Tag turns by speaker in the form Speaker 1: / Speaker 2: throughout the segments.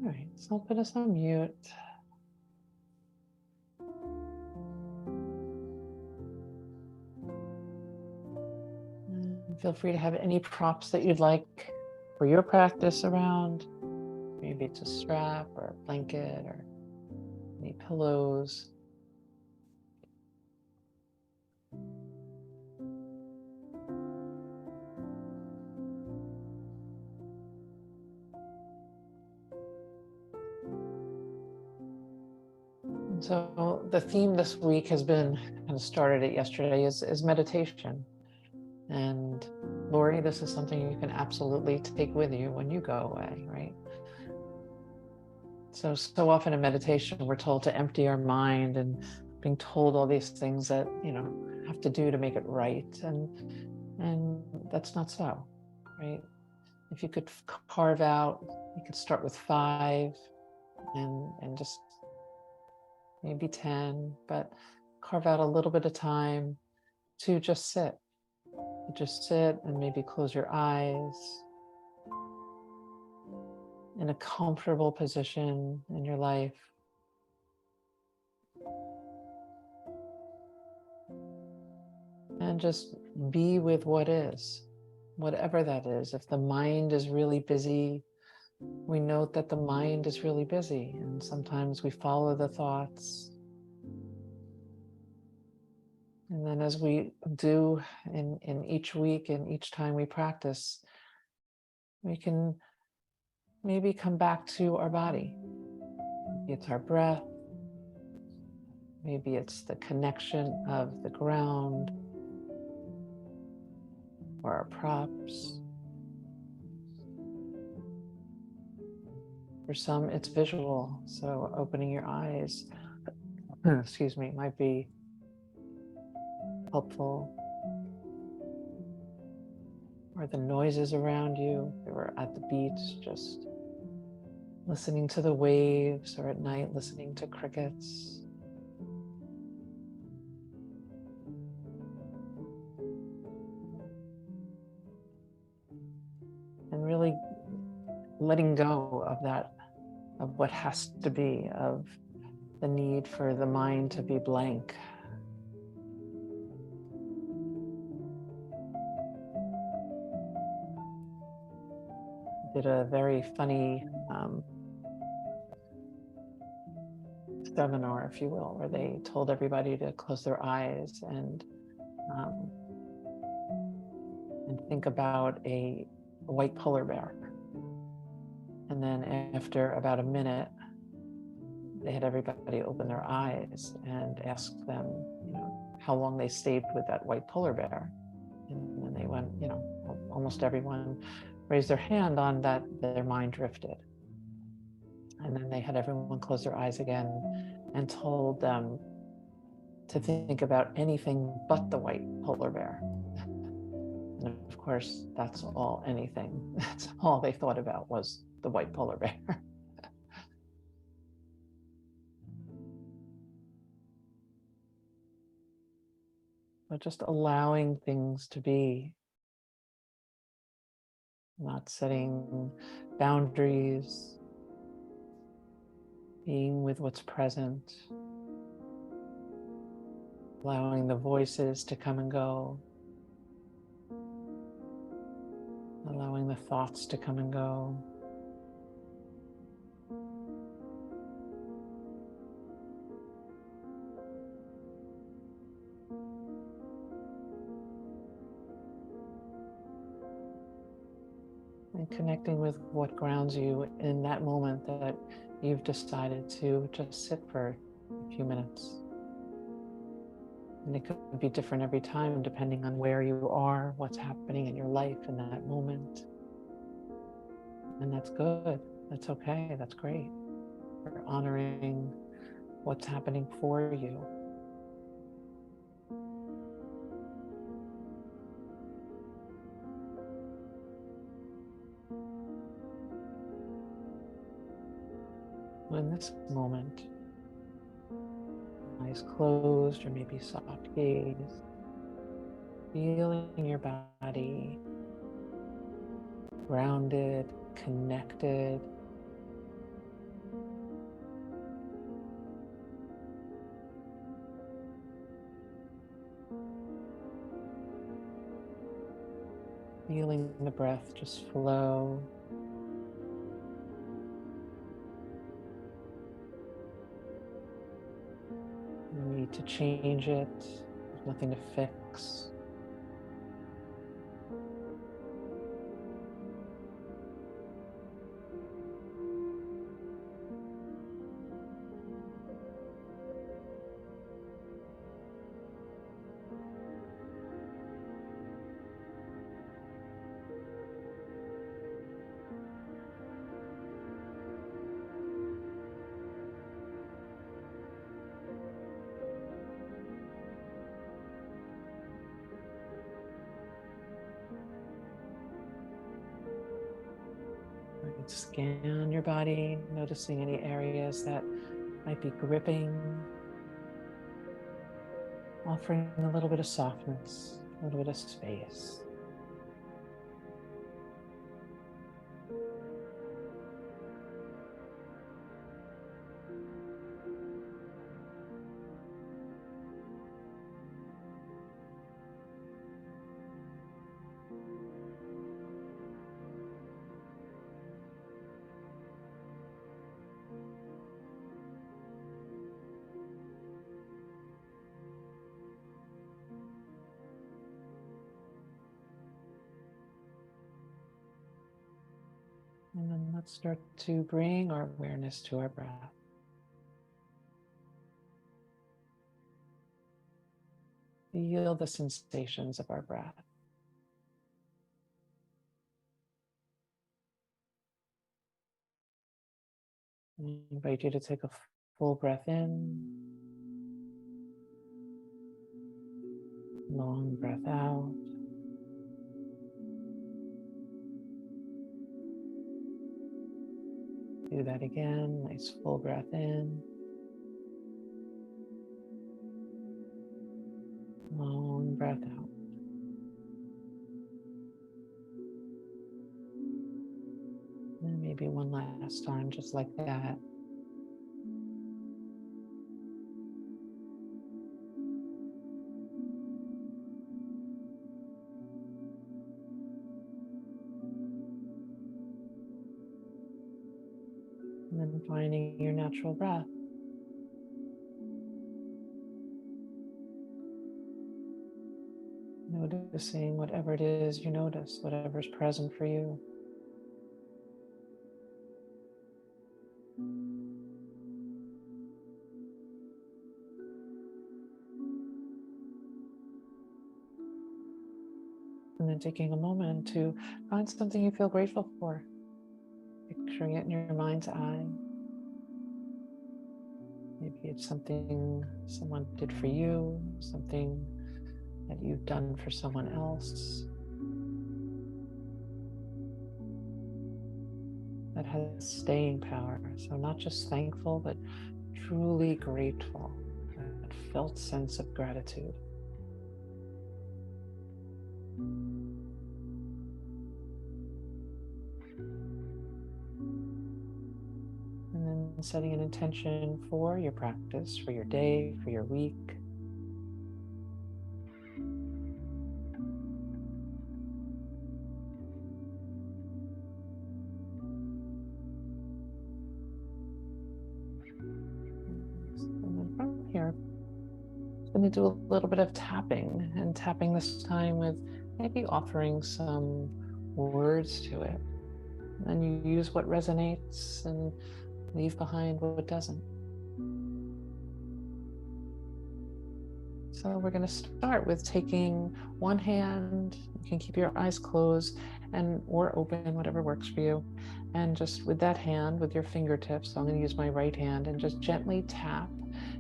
Speaker 1: right, so I'll put us on mute. And feel free to have any props that you'd like for your practice around. Maybe it's a strap or a blanket or any pillows. And so the theme this week has been, kind of started it yesterday, is meditation. And Lori, this is something you can absolutely take with you when you go away, right? So often in meditation, we're told to empty our mind and being told all these things that, have to do to make it right. And that's not so, right? If you could carve out, you could start with 5 and just maybe 10, but carve out a little bit of time to just sit. Just sit and maybe close your eyes in a comfortable position in your life. And just be with what is, whatever that is. If the mind is really busy, we note that the mind is really busy, and sometimes we follow the thoughts. And then as we do in each week and each time we practice, we can maybe come back to our body. Maybe it's our breath. Maybe it's the connection of the ground or our props. For some, it's visual. So opening your eyes, excuse me, might be helpful. Or the noises around you. If we're at the beach, just listening to the waves, or at night, listening to crickets. And really letting go of that, of what has to be, of the need for the mind to be blank. Did a very funny seminar, if you will, where they told everybody to close their eyes and think about a white polar bear. And then after about a minute, they had everybody open their eyes and ask them, how long they stayed with that white polar bear. And then they went, almost everyone raised their hand on that, their mind drifted. And then they had everyone close their eyes again and told them to think about anything but the white polar bear. And of course, that's all, anything. That's all they thought about was the white polar bear. But just allowing things to be, not setting boundaries, being with what's present, allowing the voices to come and go, allowing the thoughts to come and go. And connecting with what grounds you in that moment that you've decided to just sit for a few minutes. And it could be different every time, depending on where you are, what's happening in your life in that moment. And that's good. That's okay. That's great. We're honoring what's happening for you. In this moment, eyes closed or maybe soft gaze, feeling your body grounded, connected, feeling the breath just flow. No need to change it. There's nothing to fix. Scan your body, noticing any areas that might be gripping, offering a little bit of softness, a little bit of space. And then let's start to bring our awareness to our breath. Feel the sensations of our breath. I invite you to take a full breath in, long breath out. Do that again, nice full breath in. Long breath out. And maybe one last time, just like that. And then finding your natural breath. Noticing whatever it is you notice, whatever's present for you. And then taking a moment to find something you feel grateful for. Picturing it in your mind's eye. Maybe it's something someone did for you, something that you've done for someone else that has staying power. So not just thankful, but truly grateful, that felt sense of gratitude. And then setting an intention for your practice, for your day, for your week. And then from here, I'm going to do a little bit of tapping, and tapping this time with maybe offering some words to it. And you use what resonates and leave behind what doesn't. So we're going to start with taking one hand. You can keep your eyes closed and or open, whatever works for you. And just with that hand, with your fingertips, so I'm going to use my right hand and just gently tap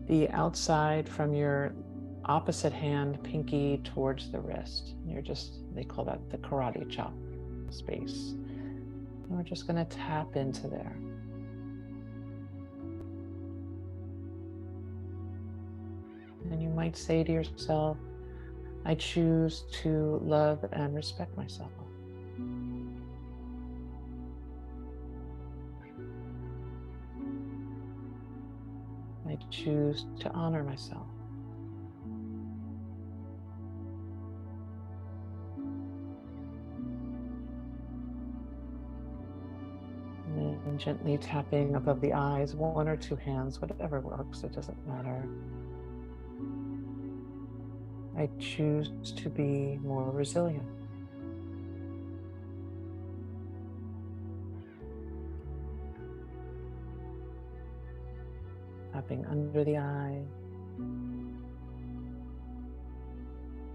Speaker 1: the outside from your opposite hand, pinky towards the wrist. They call that the karate chop space. And we're just going to tap into there. And you might say to yourself, I choose to love and respect myself. I choose to honor myself. And gently tapping above the eyes, one or two hands, whatever works, it doesn't matter. I choose to be more resilient. Tapping under the eye.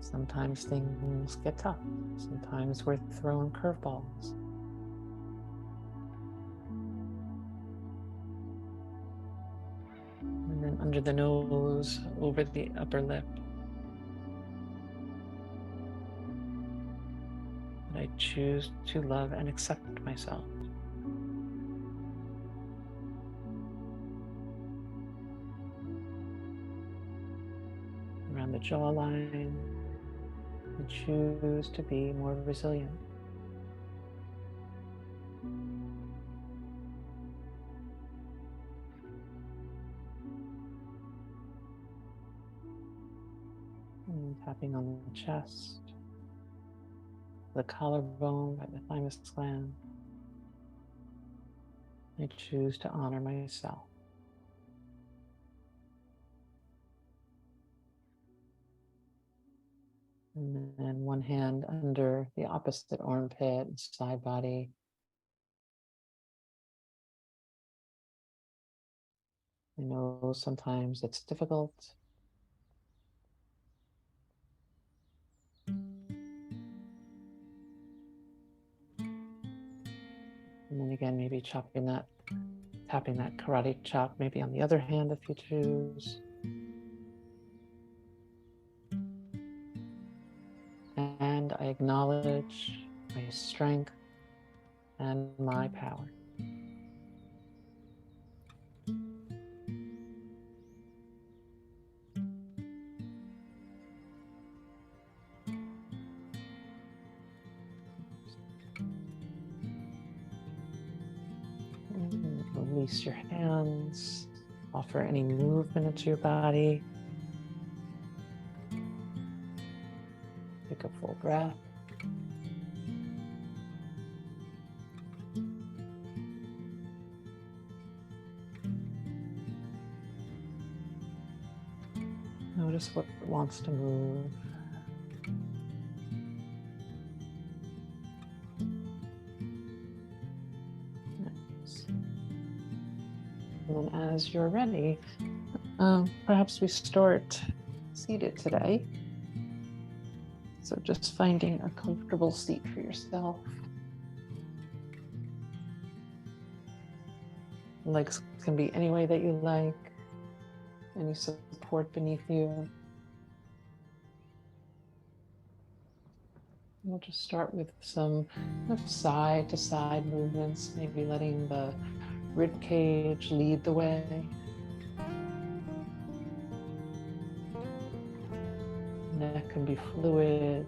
Speaker 1: Sometimes things get tough. Sometimes we're throwing curveballs. And then under the nose, over the upper lip. And I choose to love and accept myself. Around the jawline, I choose to be more resilient. And tapping on the chest, the collarbone by the thymus gland. I choose to honor myself. And then one hand under the opposite armpit, side body. I know sometimes it's difficult. And then again, maybe tapping that karate chop, maybe on the other hand if you choose. And I acknowledge my strength and my power. And release your hands. Offer any movement into your body. Take a full breath. Notice what wants to move. Nice. And then as you're ready, perhaps we start seated today. So just finding a comfortable seat for yourself. Legs can be any way that you like. Any support beneath you. We'll just start with some side to side movements, maybe letting the rib cage lead the way. Neck can be fluid.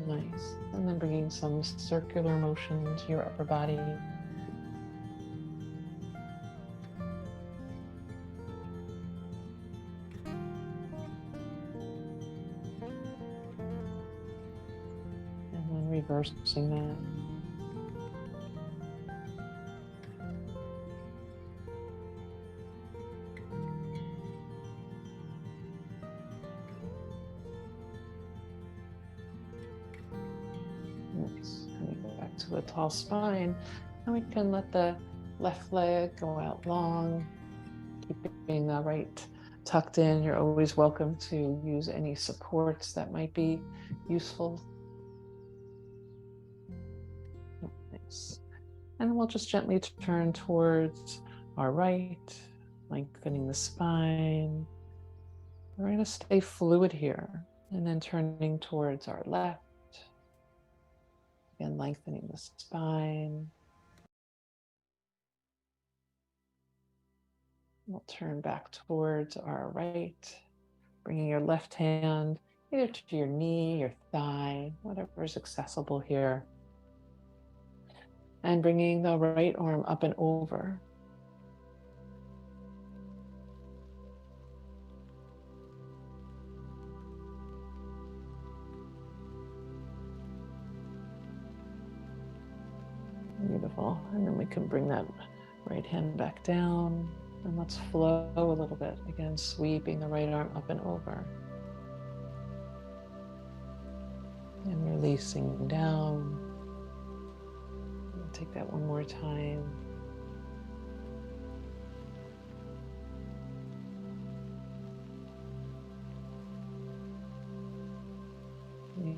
Speaker 1: Nice. And then bringing some circular motion to your upper body. And then reversing that. Nice. Coming back to a tall spine. And we can let the left leg go out long, keeping the right tucked in. You're always welcome to use any supports that might be useful. Nice. And we'll just gently turn towards our right, lengthening the spine. We're going to stay fluid here, and then turning towards our left. Again, lengthening the spine. We'll turn back towards our right, bringing your left hand either to your knee, your thigh, whatever is accessible here. And bringing the right arm up and over. Beautiful. And then we can bring that right hand back down and let's flow a little bit. Again, sweeping the right arm up and over. And releasing down. Take that one more time.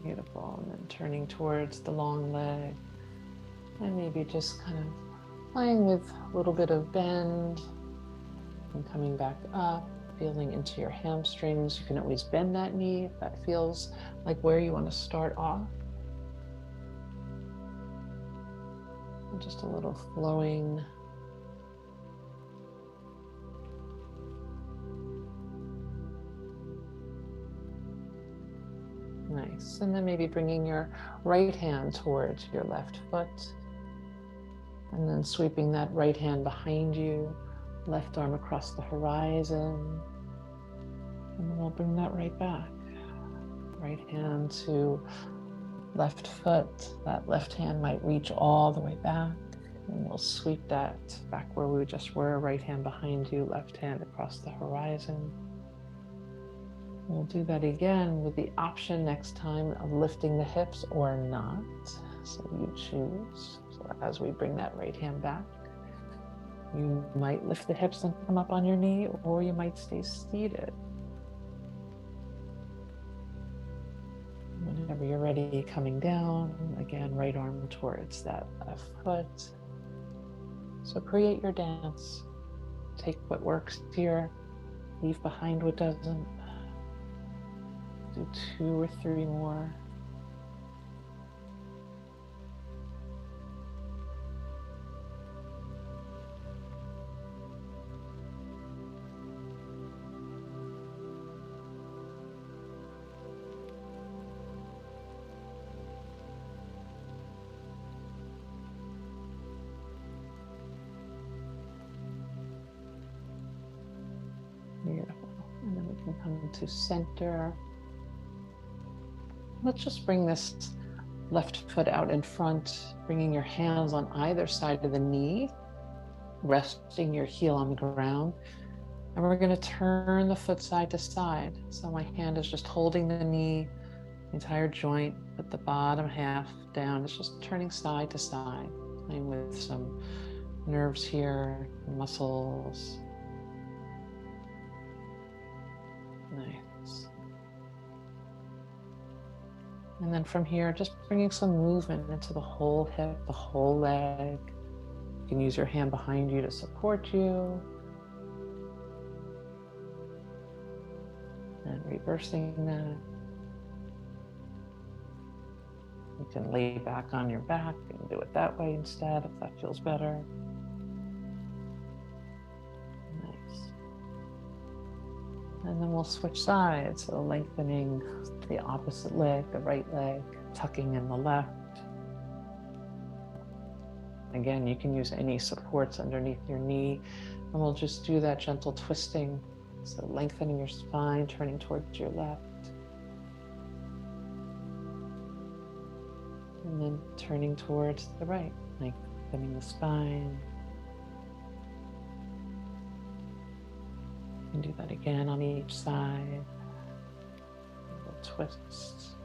Speaker 1: Beautiful. And then turning towards the long leg. And maybe just kind of playing with a little bit of bend and coming back up, feeling into your hamstrings. You can always bend that knee if that feels like where you want to start off. And just a little flowing. Nice. And then maybe bringing your right hand towards your left foot. And then sweeping that right hand behind you, left arm across the horizon. And then we'll bring that right back. Right hand to left foot. That left hand might reach all the way back. And we'll sweep that back where we just were. Right hand behind you, left hand across the horizon. We'll do that again with the option next time of lifting the hips or not. So you choose. So as we bring that right hand back, you might lift the hips and come up on your knee, or you might stay seated. Whenever you're ready, coming down, again, right arm towards that left foot. So create your dance. Take what works here, leave behind what doesn't. Do 2 or 3 more. Beautiful. And then we can come to center. Let's just bring this left foot out in front, bringing your hands on either side of the knee, resting your heel on the ground. And we're going to turn the foot side to side. So my hand is just holding the knee, the entire joint, but the bottom half down. It's just turning side to side, playing with some nerves here, muscles. Nice. And then from here, just bringing some movement into the whole hip, the whole leg. You can use your hand behind you to support you. And reversing that. You can lay back on your back and do it that way instead, if that feels better. Nice. And then we'll switch sides, so lengthening the opposite leg, the right leg, tucking in the left. Again, you can use any supports underneath your knee, and we'll just do that gentle twisting. So lengthening your spine, turning towards your left. And then turning towards the right, lengthening the spine. You can do that again on each side. Little twists.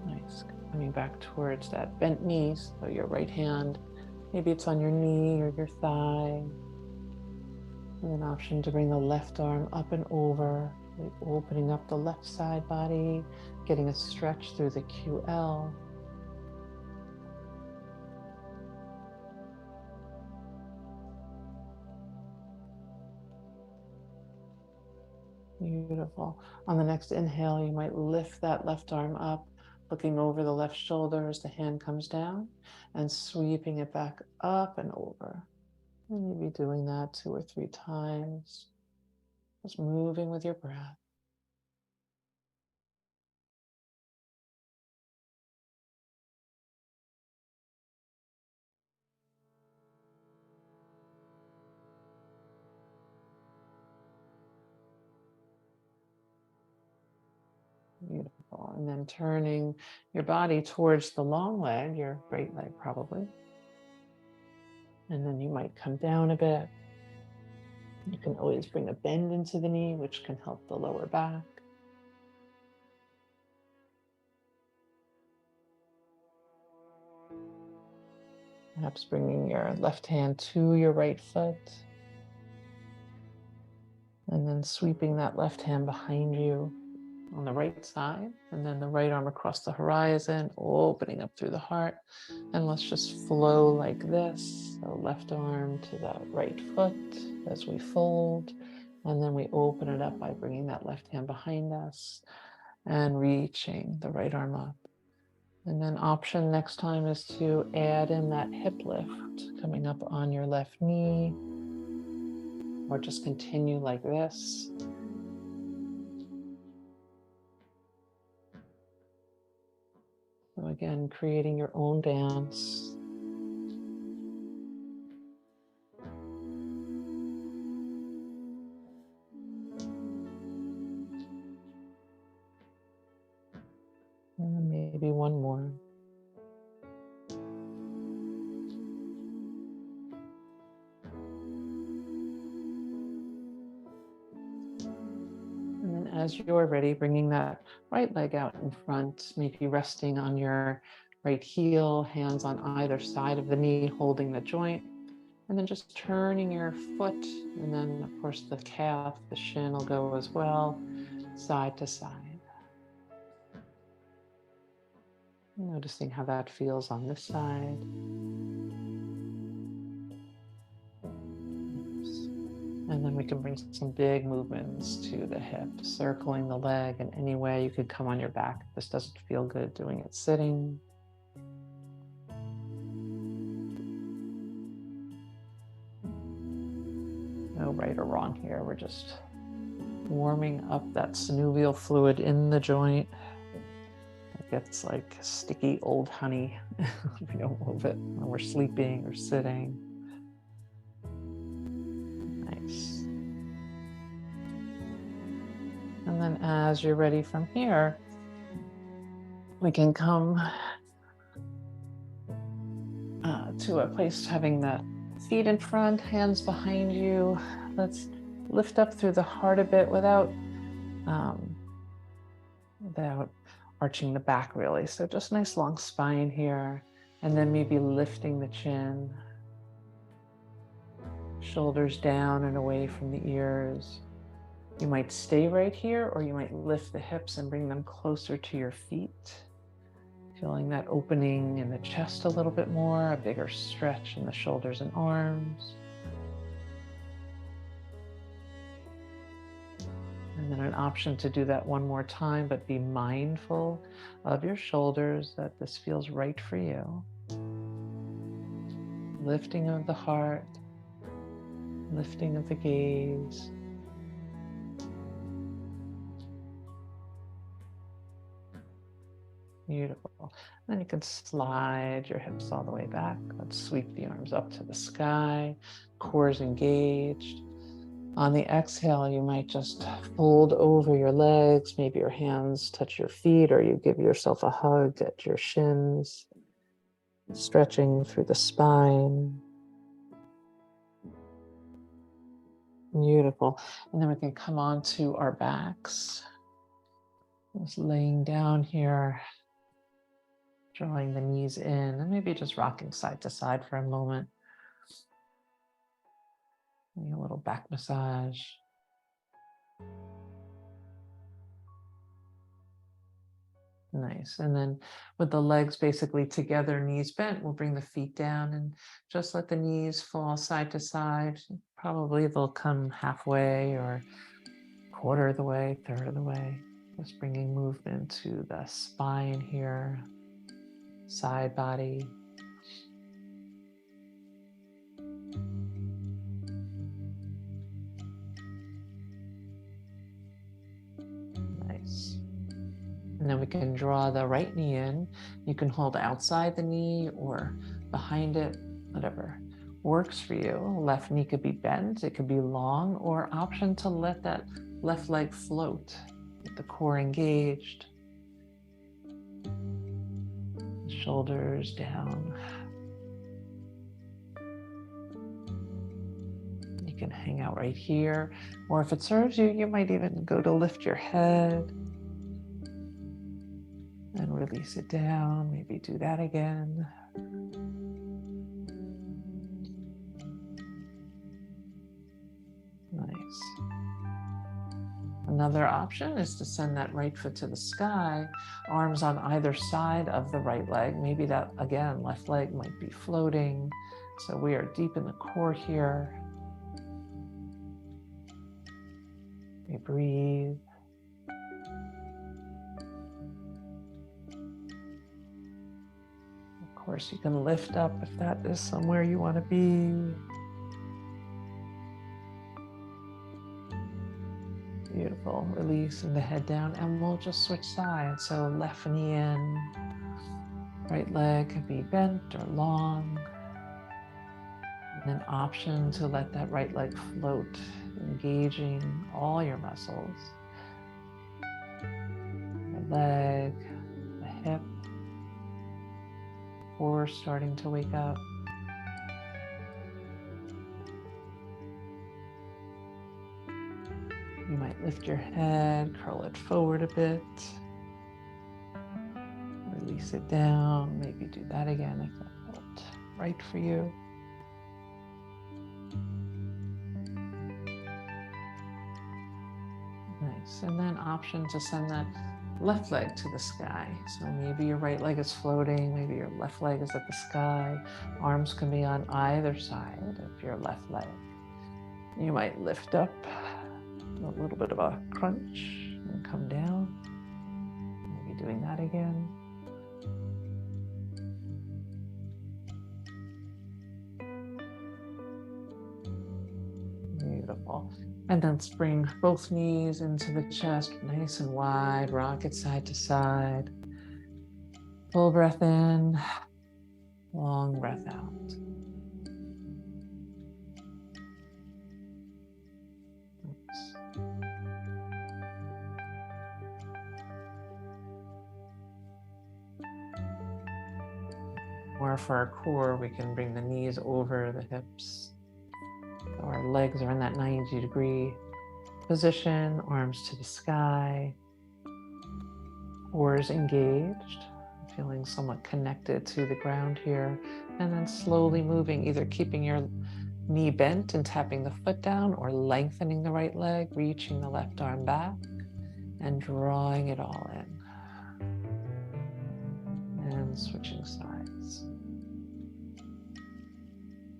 Speaker 1: Nice. Coming back towards that bent knees, so your right hand, maybe it's on your knee or your thigh. And an option to bring the left arm up and over, opening up the left side body, getting a stretch through the QL. Beautiful. On the next inhale, you might lift that left arm up, looking over the left shoulder as the hand comes down, and sweeping it back up and over. And you'll be doing that 2 or 3 times, just moving with your breath. and then turning your body towards the long leg, your right leg probably. And then you might come down a bit. You can always bring a bend into the knee, which can help the lower back. Perhaps bringing your left hand to your right foot. And then sweeping that left hand behind you on the right side. And then the right arm across the horizon, opening up through the heart. And let's just flow like this. So left arm to the right foot as we fold. And then we open it up by bringing that left hand behind us and reaching the right arm up. And then option next time is to add in that hip lift coming up on your left knee, or just continue like this. So again, creating your own dance. And maybe one more. And then as you're ready, bringing that right leg out in front, maybe resting on your right heel, hands on either side of the knee, holding the joint. And then just turning your foot, and then of course the calf, the shin will go as well, side to side. Noticing how that feels on this side. And then we can bring some big movements to the hip, circling the leg in any way. You could come on your back if this doesn't feel good doing it sitting. No right or wrong here. We're just warming up that synovial fluid in the joint. It gets like sticky old honey if you don't move it when we're sleeping or sitting. Nice. And then as you're ready from here, we can come to a place having the feet in front, hands behind you. Let's lift up through the heart a bit without arching the back really. So just nice long spine here, and then maybe lifting the chin, shoulders down and away from the ears. You might stay right here, or you might lift the hips and bring them closer to your feet. Feeling that opening in the chest a little bit more, a bigger stretch in the shoulders and arms. And then an option to do that one more time, but be mindful of your shoulders, that this feels right for you. Lifting of the heart, lifting of the gaze. Beautiful. Then you can slide your hips all the way back. Let's sweep the arms up to the sky. Core's engaged. On the exhale, you might just fold over your legs. Maybe your hands touch your feet, or you give yourself a hug at your shins, stretching through the spine. Beautiful. And then we can come onto our backs. Just laying down here, drawing the knees in, and maybe just rocking side to side for a moment. A little back massage. Nice. And then with the legs basically together, knees bent, we'll bring the feet down and just let the knees fall side to side. Probably they'll come halfway or quarter of the way, third of the way. Just bringing movement to the spine here, side body. Nice. And then we can draw the right knee in. You can hold outside the knee or behind it, whatever works for you. Left knee could be bent, it could be long, or option to let that left leg float with the core engaged. shoulders down. You can hang out right here, or if it serves you, you might even go to lift your head and release it down. Maybe do that again. Nice. Another option is to send that right foot to the sky, arms on either side of the right leg. Maybe that, again, left leg might be floating. So we are deep in the core here. We breathe. Of course, you can lift up if that is somewhere you want to be. Beautiful. Releasing the head down, and we'll just switch sides. So left knee in, right leg could be bent or long. And an option to let that right leg float, engaging all your muscles. The leg, the hip, core starting to wake up. You might lift your head, curl it forward a bit. Release it down. Maybe do that again if that felt right for you. Nice. And then option to send that left leg to the sky. So maybe your right leg is floating, maybe your left leg is at the sky. Arms can be on either side of your left leg. You might lift up, a little bit of a crunch, and come down. Maybe doing that again. Beautiful. And then bring both knees into the chest, nice and wide, rock it side to side. Full breath in, long breath out. Or for our core, we can bring the knees over the hips. Our legs are in that 90-degree position, arms to the sky. Cores engaged, feeling somewhat connected to the ground here. And then slowly moving, either keeping your knee bent and tapping the foot down, or lengthening the right leg, reaching the left arm back and drawing it all in. And switching sides.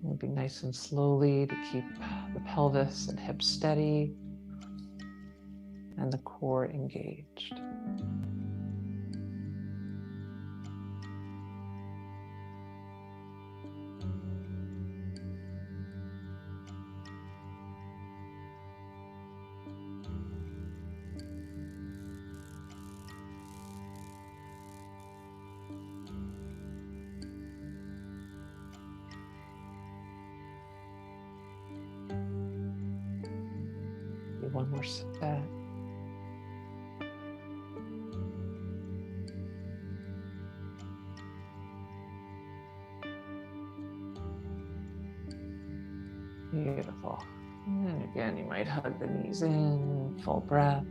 Speaker 1: Moving nice and slowly to keep the pelvis and hips steady and the core engaged. One more set. Beautiful. And then again, you might hug the knees in, full breath.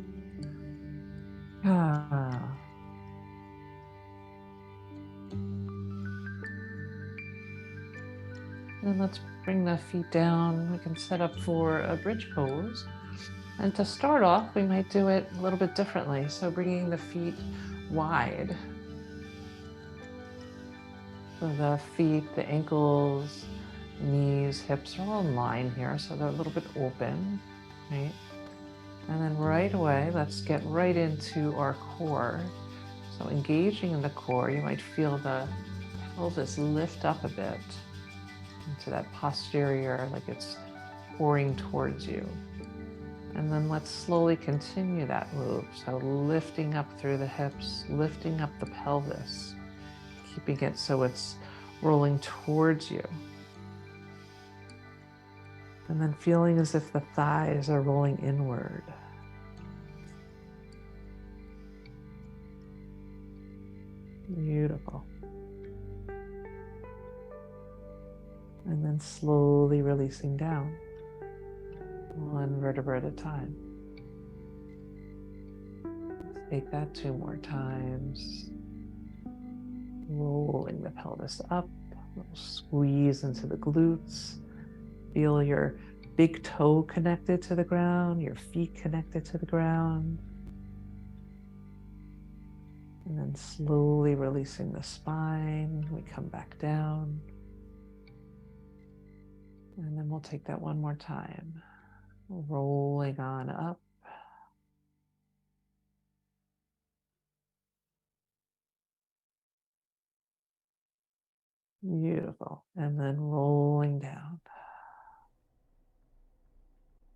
Speaker 1: And let's bring the feet down. We can set up for a bridge pose. And to start off, we might do it a little bit differently. So bringing the feet wide. So the feet, the ankles, knees, hips are all in line here. So they're a little bit open, right? And then right away, let's get right into our core. So engaging in the core, you might feel the pelvis lift up a bit into that posterior, like it's pouring towards you. And then let's slowly continue that move. So lifting up through the hips, lifting up the pelvis, keeping it so it's rolling towards you. And then feeling as if the thighs are rolling inward. Beautiful. And then slowly releasing down, one vertebra at a time. Take that 2 more times. Rolling the pelvis up, a little squeeze into the glutes. Feel your big toe connected to the ground, your feet connected to the ground. And then slowly releasing the spine, we come back down. And then we'll take that one more time. Rolling on up. Beautiful. And then rolling down.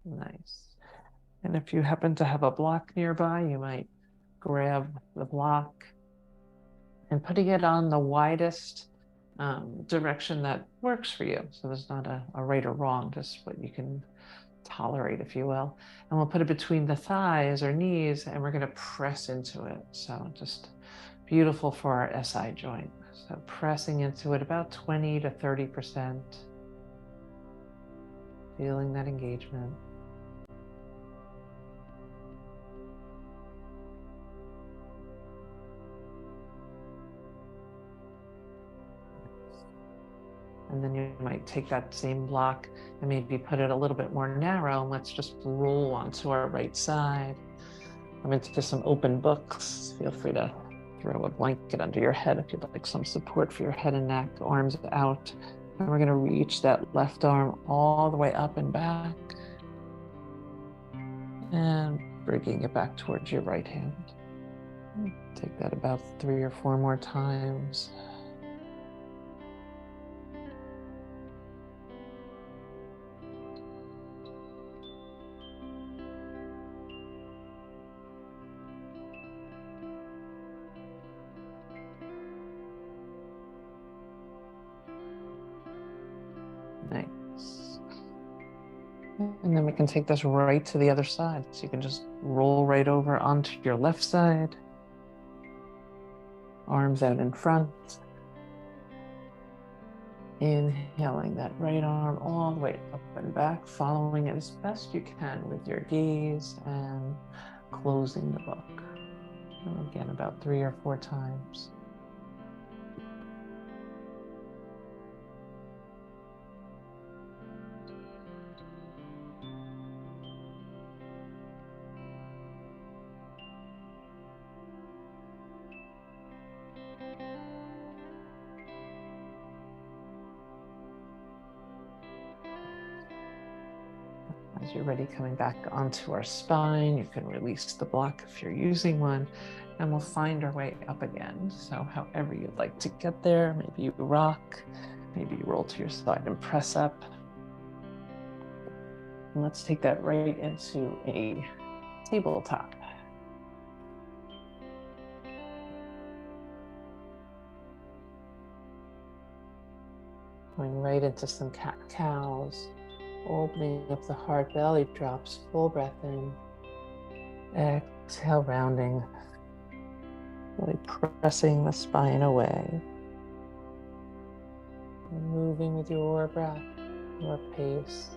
Speaker 1: Nice. And if you happen to have a block nearby, you might grab the block and putting it on the widest direction that works for you. So there's not a right or wrong, just what you can tolerate, if you will. And we'll put it between the thighs or knees, and we're going to press into it. So just beautiful for our SI joint. So pressing into it about 20 to 30%. Feeling that engagement. And then you might take that same block and maybe put it a little bit more narrow, and let's just roll onto our right side. I'm into some open books. Feel free to throw a blanket under your head if you'd like some support for your head and neck, arms out. And we're gonna reach that left arm all the way up and back. And bringing it back towards your right hand. Take that about 3 or 4 more times. Nice. And then we can take this right to the other side. So you can just roll right over onto your left side. Arms out in front. Inhaling that right arm all the way up and back, following it as best you can with your gaze and closing the book. And again, about 3 or 4 times. As you're ready, coming back onto our spine, you can release the block if you're using one, and we'll find our way up again. So however you'd like to get there, maybe you rock, maybe you roll to your side and press up. And let's take that right into a tabletop. Going right into some cat-cows. Opening up the heart, belly drops, full breath in. Exhale, rounding. Really pressing the spine away. Moving with your breath, your pace.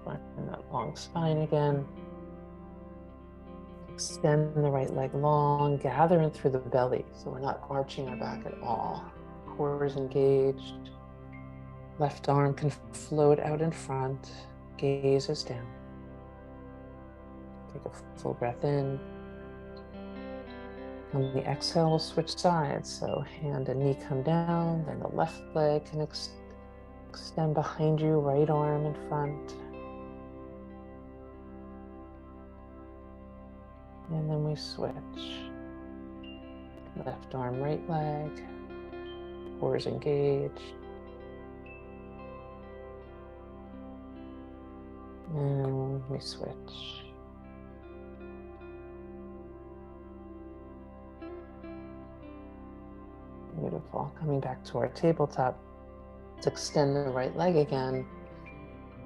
Speaker 1: Find that long spine again. Extend the right leg long, gather in through the belly, so we're not arching our back at all. Core is engaged. Left arm can float out in front, gaze is down. Take a full breath in. On the exhale, we'll switch sides. So hand and knee come down, then the left leg can extend behind you, right arm in front. And then we switch. Left arm, right leg. Core is engaged. And we switch. Beautiful. Coming back to our tabletop. Let's extend the right leg again.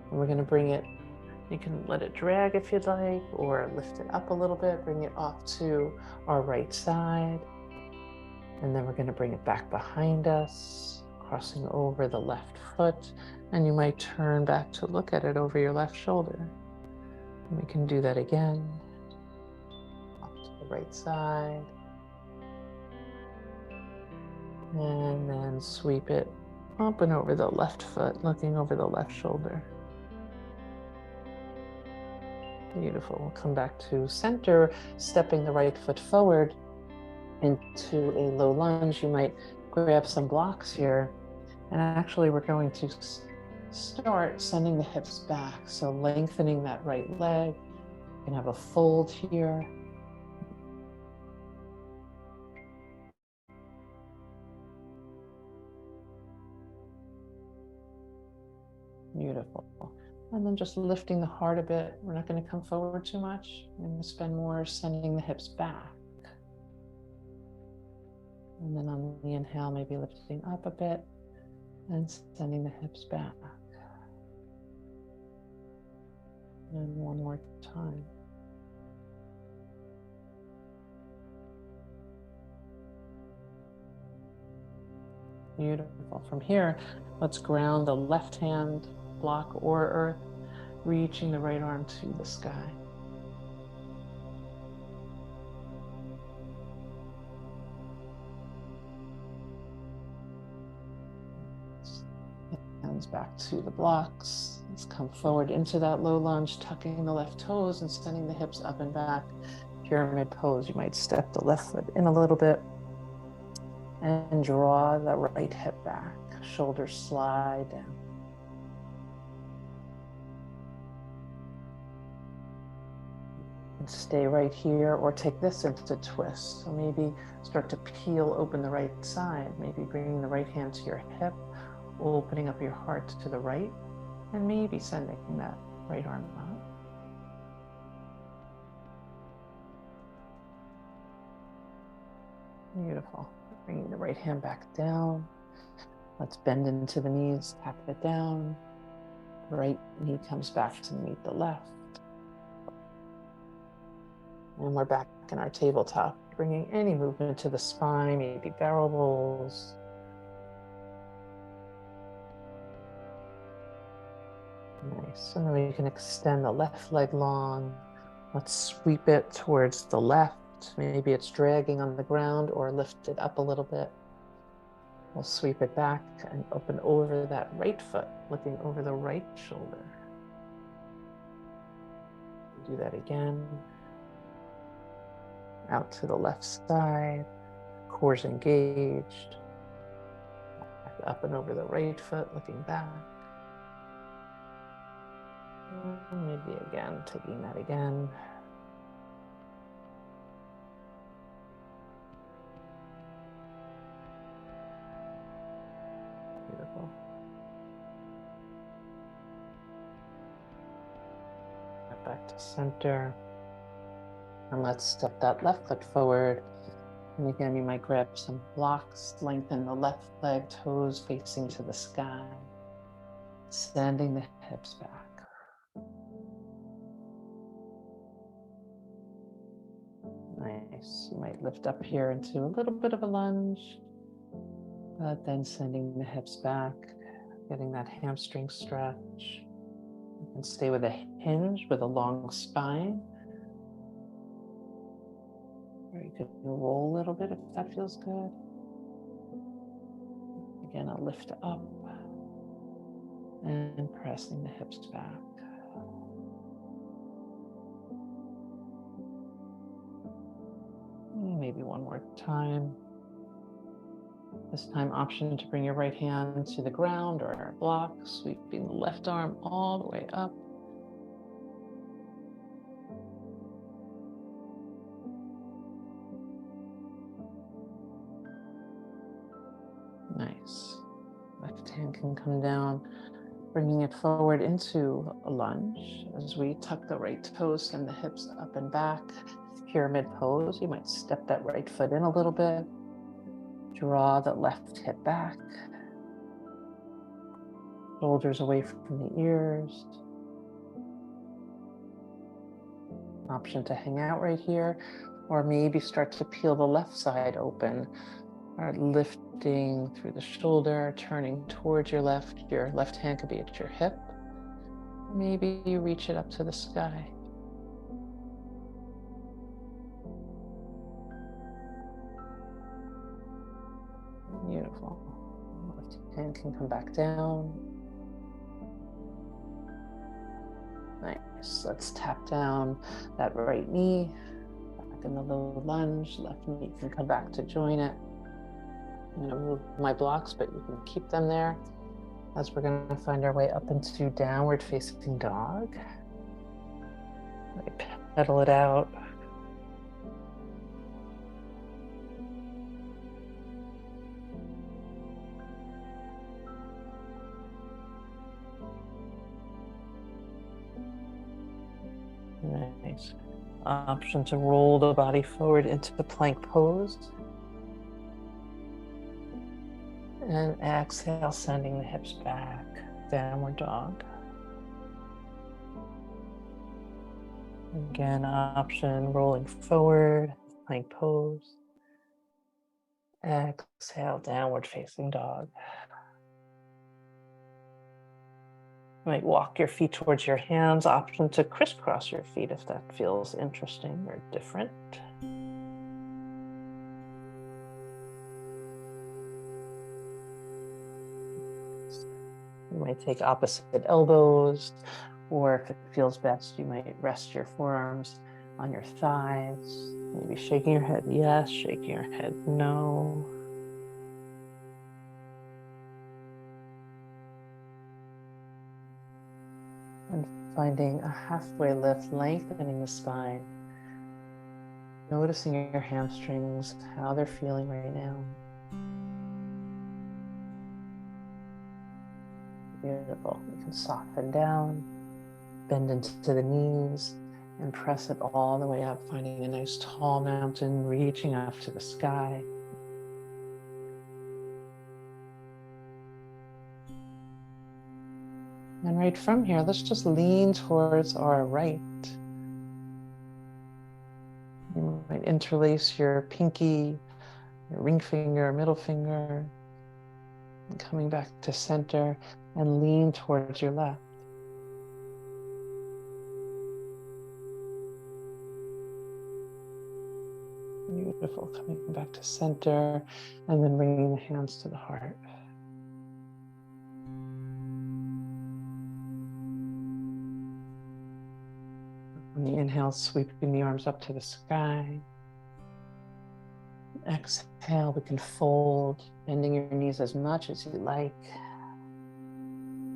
Speaker 1: And we're going to bring it, you can let it drag if you'd like, or lift it up a little bit, bring it off to our right side. And then we're going to bring it back behind us, crossing over the left foot. And you might turn back to look at it over your left shoulder. And we can do that again. Off to the right side. And then sweep it up and over the left foot, looking over the left shoulder. Beautiful. We'll come back to center, stepping the right foot forward into a low lunge. You might grab some blocks here. And actually, we're going to start sending the hips back. So lengthening that right leg. You can have a fold here. Beautiful. And then just lifting the heart a bit. We're not going to come forward too much. We're going to spend more sending the hips back. And then on the inhale, maybe lifting up a bit and sending the hips back. And one more time. Beautiful. From here, let's ground the left hand block or earth, reaching the right arm to the sky. Hands back to the blocks. Let's come forward into that low lunge, tucking the left toes and sending the hips up and back. Pyramid pose. You might step the left foot in a little bit and draw the right hip back. Shoulders slide down. And stay right here, or take this into twist. So maybe start to peel open the right side. Maybe bringing the right hand to your hip, opening up your heart to the right, and maybe sending that right arm up. Beautiful. Bringing the right hand back down. Let's bend into the knees, tap it down. Right knee comes back to meet the left. And we're back in our tabletop, bringing any movement to the spine, maybe barrel rolls. Nice. And then we can extend the left leg long. Let's sweep it towards the left. Maybe it's dragging on the ground, or lift it up a little bit. We'll sweep it back and open over that right foot, looking over the right shoulder. Do that again. Out to the left side, core's engaged. Back up and over the right foot, looking back. And maybe again, taking that again. Beautiful. Get back to center. And let's step that left foot forward. And again, you might grab some blocks, lengthen the left leg, toes facing to the sky, sending the hips back. Nice. You might lift up here into a little bit of a lunge, but then sending the hips back, getting that hamstring stretch. You can stay with a hinge with a long spine. Or you could roll a little bit if that feels good. Again, a lift up and pressing the hips back. Maybe one more time. This time, option to bring your right hand to the ground or block, sweeping the left arm all the way up. Nice. Left hand can come down. Bringing it forward into a lunge as we tuck the right toes and the hips up and back. Pyramid pose. You might step that right foot in a little bit. Draw the left hip back. Shoulders away from the ears. Option to hang out right here, or maybe start to peel the left side open, or lifting through the shoulder, turning towards your left. Your left hand could be at your hip. Maybe you reach it up to the sky. Beautiful. Left hand can come back down. Nice. Let's tap down that right knee. Back in the low lunge. Left knee can come back to join it. I'm going to move my blocks, but you can keep them there as we're going to find our way up into downward facing dog. Pedal it out. Nice. Option to roll the body forward into the plank pose. And exhale, sending the hips back, downward dog. Again, option rolling forward, plank pose. Exhale, downward facing dog. You might walk your feet towards your hands, option to crisscross your feet if that feels interesting or different. You might take opposite elbows, or if it feels best, you might rest your forearms on your thighs. Maybe shaking your head yes, shaking your head no. And finding a halfway lift, lengthening the spine. Noticing your hamstrings, how they're feeling right now. Beautiful. You can soften down, bend into the knees, and press it all the way up, finding a nice tall mountain, reaching up to the sky. And right from here, let's just lean towards our right. You might interlace your pinky, your ring finger, middle finger, and coming back to center and lean towards your left. Beautiful, coming back to center and then bringing the hands to the heart. On the inhale, sweeping the arms up to the sky. Exhale, we can fold, bending your knees as much as you like.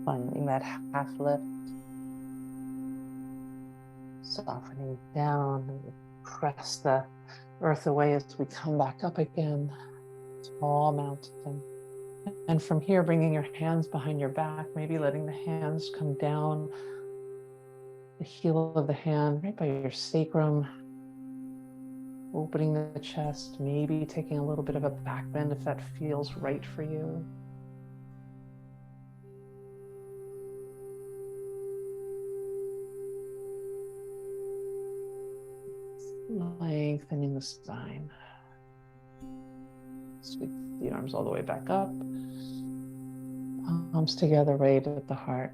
Speaker 1: Finding that half lift. Softening down, press the earth away as we come back up again. Tall mountain. And from here, bringing your hands behind your back, maybe letting the hands come down the heel of the hand right by your sacrum, opening the chest, maybe taking a little bit of a back bend if that feels right for you. Lengthening the spine. Sweep the arms all the way back up. Palms together right at the heart.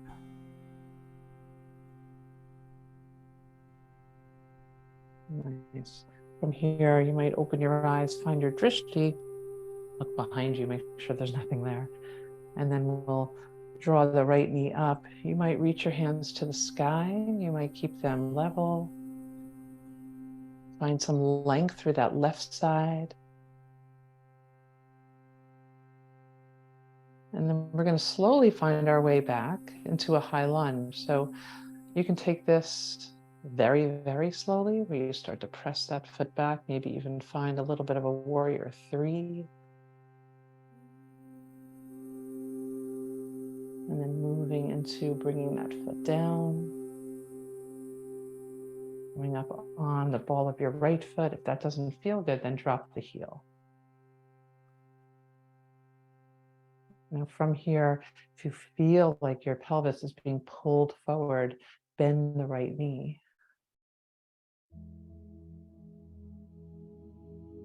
Speaker 1: Nice. From here, you might open your eyes, find your drishti, look behind you, make sure there's nothing there. And then we'll draw the right knee up. You might reach your hands to the sky. You might keep them level. Find some length through that left side. And then we're going to slowly find our way back into a high lunge. So you can take this very, very slowly, where you start to press that foot back, maybe even find a little bit of a warrior 3. And then moving into bringing that foot down. Coming up on the ball of your right foot. If that doesn't feel good, then drop the heel. Now from here, if you feel like your pelvis is being pulled forward, bend the right knee.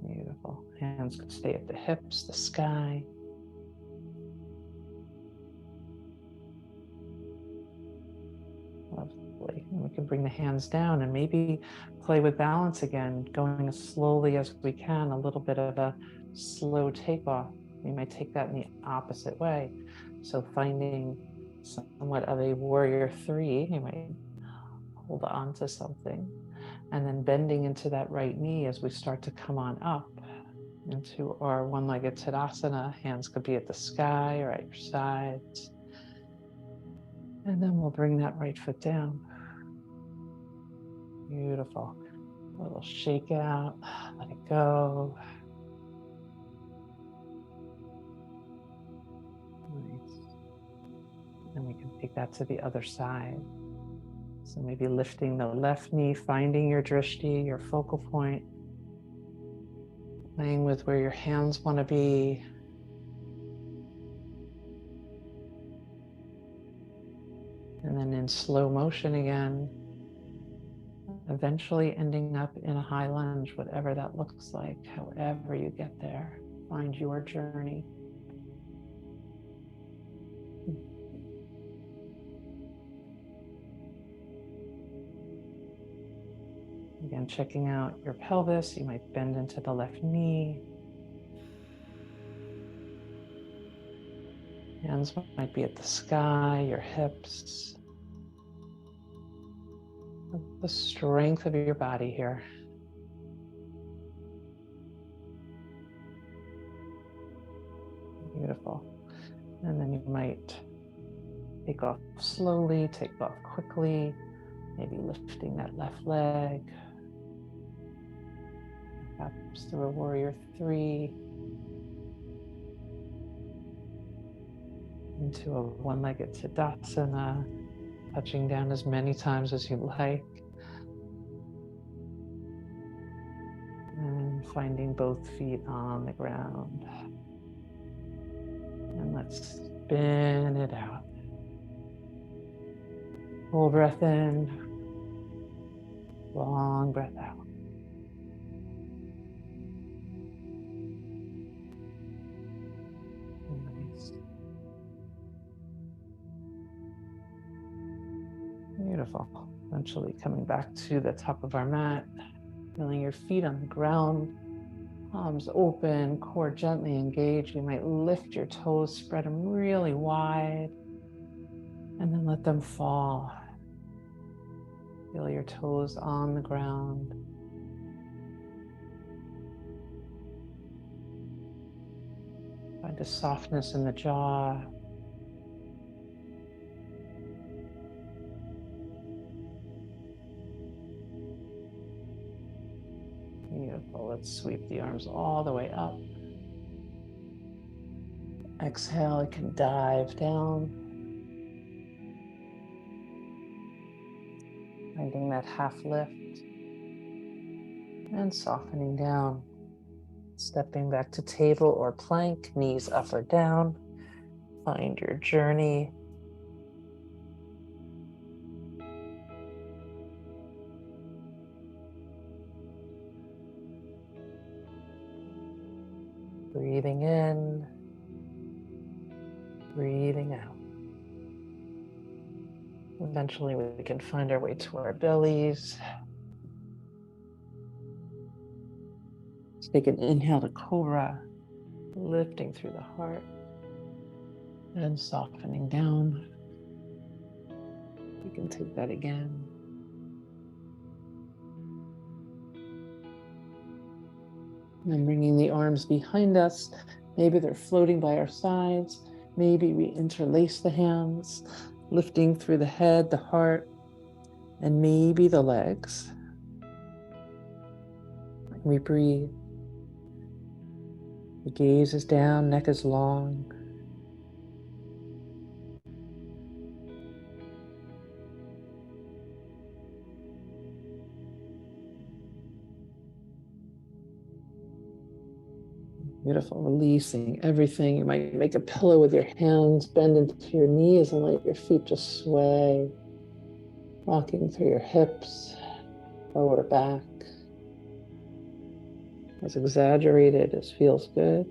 Speaker 1: Beautiful. Hands can stay at the hips, the sky. Lovely. And we can bring the hands down and maybe play with balance again, going as slowly as we can, a little bit of a slow takeoff. We might take that in the opposite way. So finding somewhat of a warrior three, you might hold on to something and then bending into that right knee as we start to come on up into our one-legged Tadasana. Hands could be at the sky or at your sides. And then we'll bring that right foot down. Beautiful. A little shake out, let it go. Nice. And we can take that to the other side. So maybe lifting the left knee, finding your drishti, your focal point, playing with where your hands want to be. And then in slow motion again, eventually ending up in a high lunge, whatever that looks like, however you get there, find your journey. Again, checking out your pelvis, you might bend into the left knee. Hands might be at the sky, your hips. The strength of your body here. Beautiful. And then you might take off slowly, take off quickly, maybe lifting that left leg. Perhaps through a warrior three. Into a one-legged Tadasana, touching down as many times as you like. And finding both feet on the ground. And let's spin it out. Full breath in, long breath out. Nice. Beautiful. Eventually coming back to the top of our mat, feeling your feet on the ground, palms open, core gently engaged. You might lift your toes, spread them really wide, and then let them fall. Feel your toes on the ground. Find a softness in the jaw. Beautiful. Let's sweep the arms all the way up. Exhale, you can dive down. Finding that half lift. And softening down. Stepping back to table or plank, knees up or down. Find your journey. Breathing in, breathing out. Eventually we can find our way to our bellies. Let's take an inhale to Cobra, lifting through the heart and softening down. We can take that again. And bringing the arms behind us. Maybe they're floating by our sides. Maybe we interlace the hands, lifting through the head, the heart, and maybe the legs. We breathe. The gaze is down, neck is long. Beautiful. Releasing everything. You might make a pillow with your hands, bend into your knees, and let your feet just sway, rocking through your hips, lower back. As exaggerated as feels good.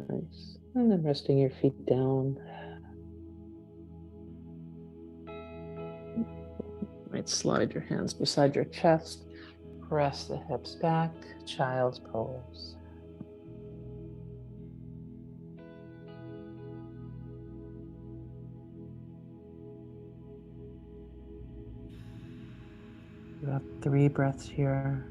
Speaker 1: Nice. And then resting your feet down. You might slide your hands beside your chest. Press the hips back. Child's pose. You have 3 breaths here.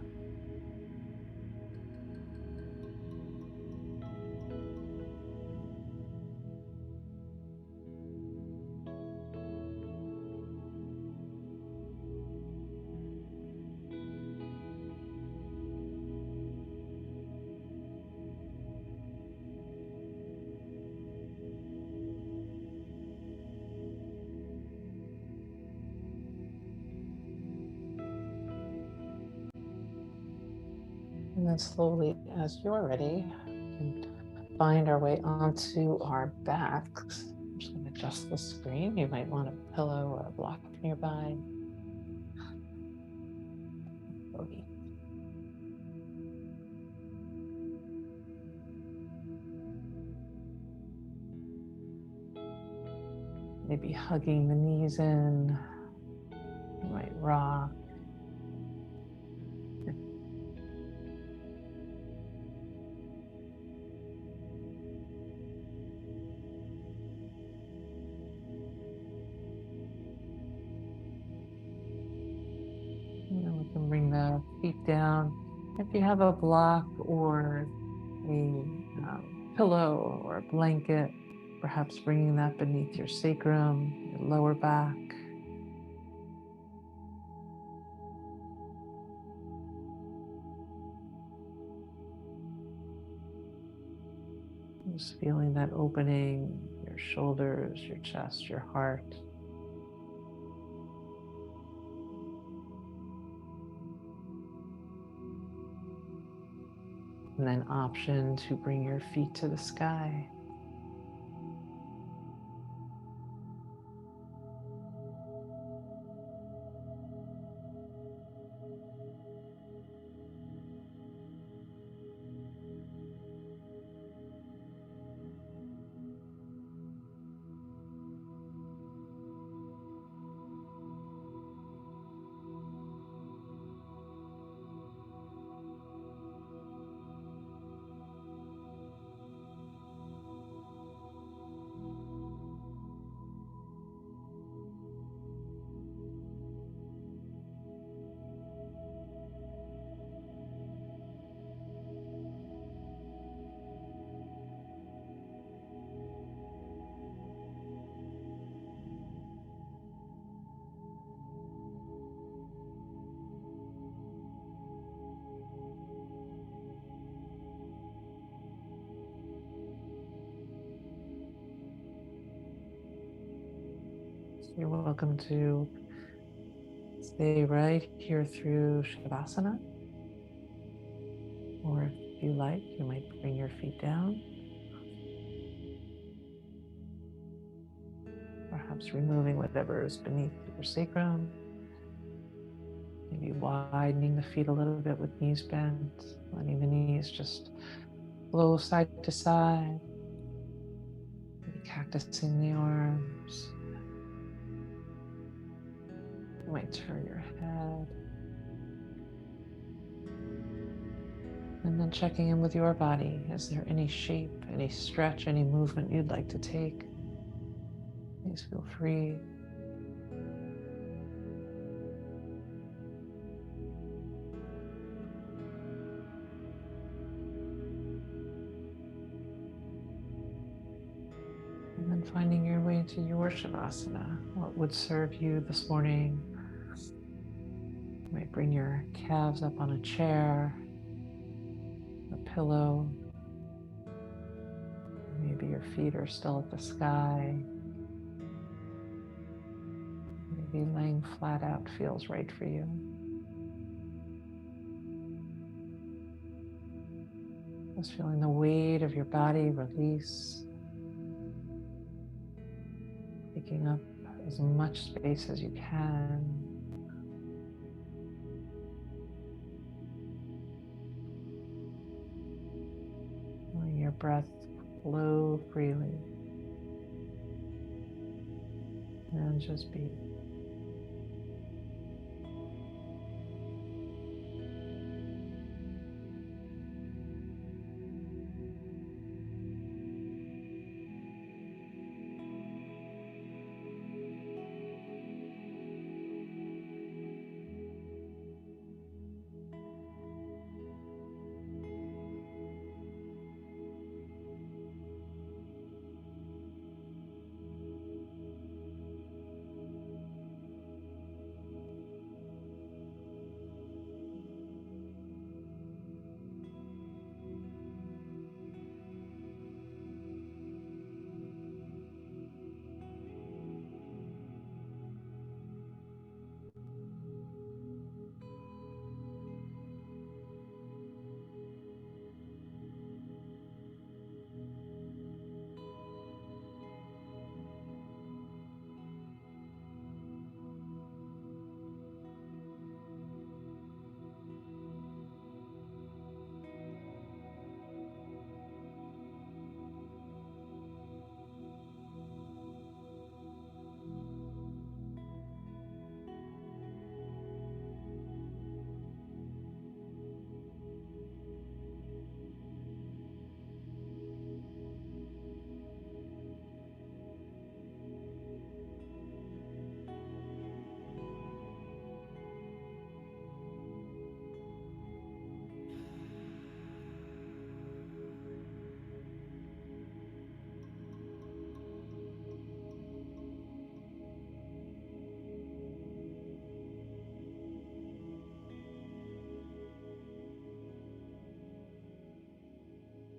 Speaker 1: And then slowly, as you're ready, we can find our way onto our backs. I'm just going to adjust the screen. You might want a pillow or a block nearby. Okay. Maybe hugging the knees in. You might rock. And then we can bring the feet down. If you have a block or a pillow or a blanket, perhaps bringing that beneath your sacrum, your lower back. Just feeling that opening, your shoulders, your chest, your heart. And then option to bring your feet to the sky. You're welcome to stay right here through Shavasana. Or if you like, you might bring your feet down. Perhaps removing whatever is beneath your sacrum. Maybe widening the feet a little bit with knees bent, letting the knees just flow side to side. Maybe cactusing the arms. You might turn your head. And then checking in with your body. Is there any shape, any stretch, any movement you'd like to take? Please feel free. And then finding your way to your Shavasana. What would serve you this morning? You might bring your calves up on a chair, a pillow. Maybe your feet are still at the sky. maybe laying flat out feels right for you. Just feeling the weight of your body release, taking up as much space as you can. Letting your breath flow freely. And just be.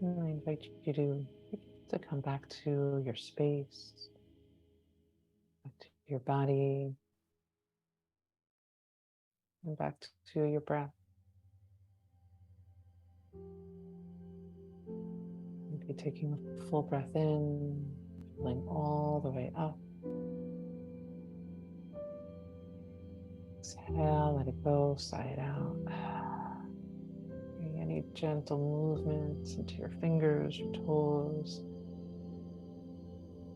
Speaker 1: And I invite you to come back to your space, back to your body, and back to your breath. Maybe taking a full breath in, filling all the way up. Exhale, let it go, sigh it out. Any gentle movements into your fingers, your toes,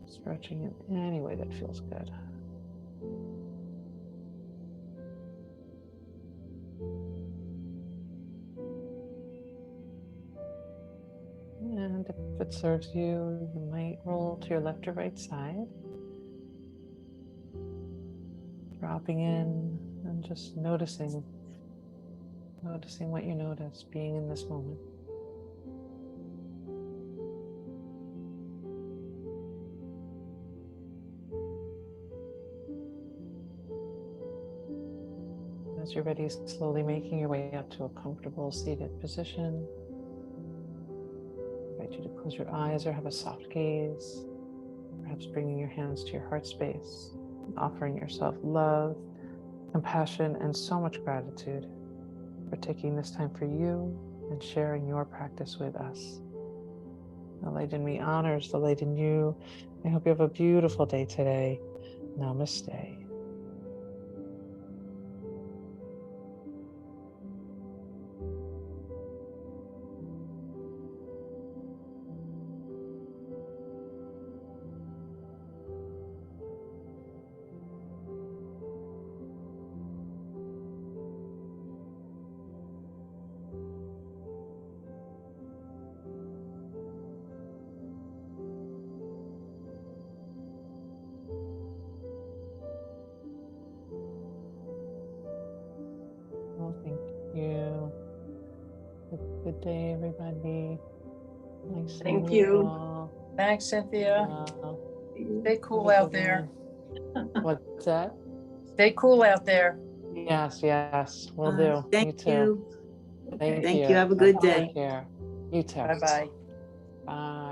Speaker 1: stretching in any way that feels good. And if it serves you, you might roll to your left or right side, dropping in and just noticing what you notice, being in this moment. As you're ready, slowly making your way up to a comfortable seated position. I invite you to close your eyes or have a soft gaze, perhaps bringing your hands to your heart space, offering yourself love, compassion, and so much gratitude for taking this time for you and sharing your practice with us. The light in me honors the light in you. I hope you have a beautiful day today. Namaste. Oh, thank you. Good day, everybody. Nice
Speaker 2: Thank
Speaker 1: seeing
Speaker 2: you.
Speaker 1: all.
Speaker 3: Thanks, Cynthia. Stay cool
Speaker 1: Have a
Speaker 3: out
Speaker 1: good
Speaker 3: there.
Speaker 1: one. What's that?
Speaker 3: Stay cool out there.
Speaker 1: Yes, will do.
Speaker 2: Thank
Speaker 1: you too.
Speaker 2: you.
Speaker 1: Thank
Speaker 2: Thank
Speaker 1: you.
Speaker 2: you. Have a good
Speaker 1: Take
Speaker 2: day.
Speaker 1: care. You too.
Speaker 3: Bye-bye.
Speaker 1: Bye.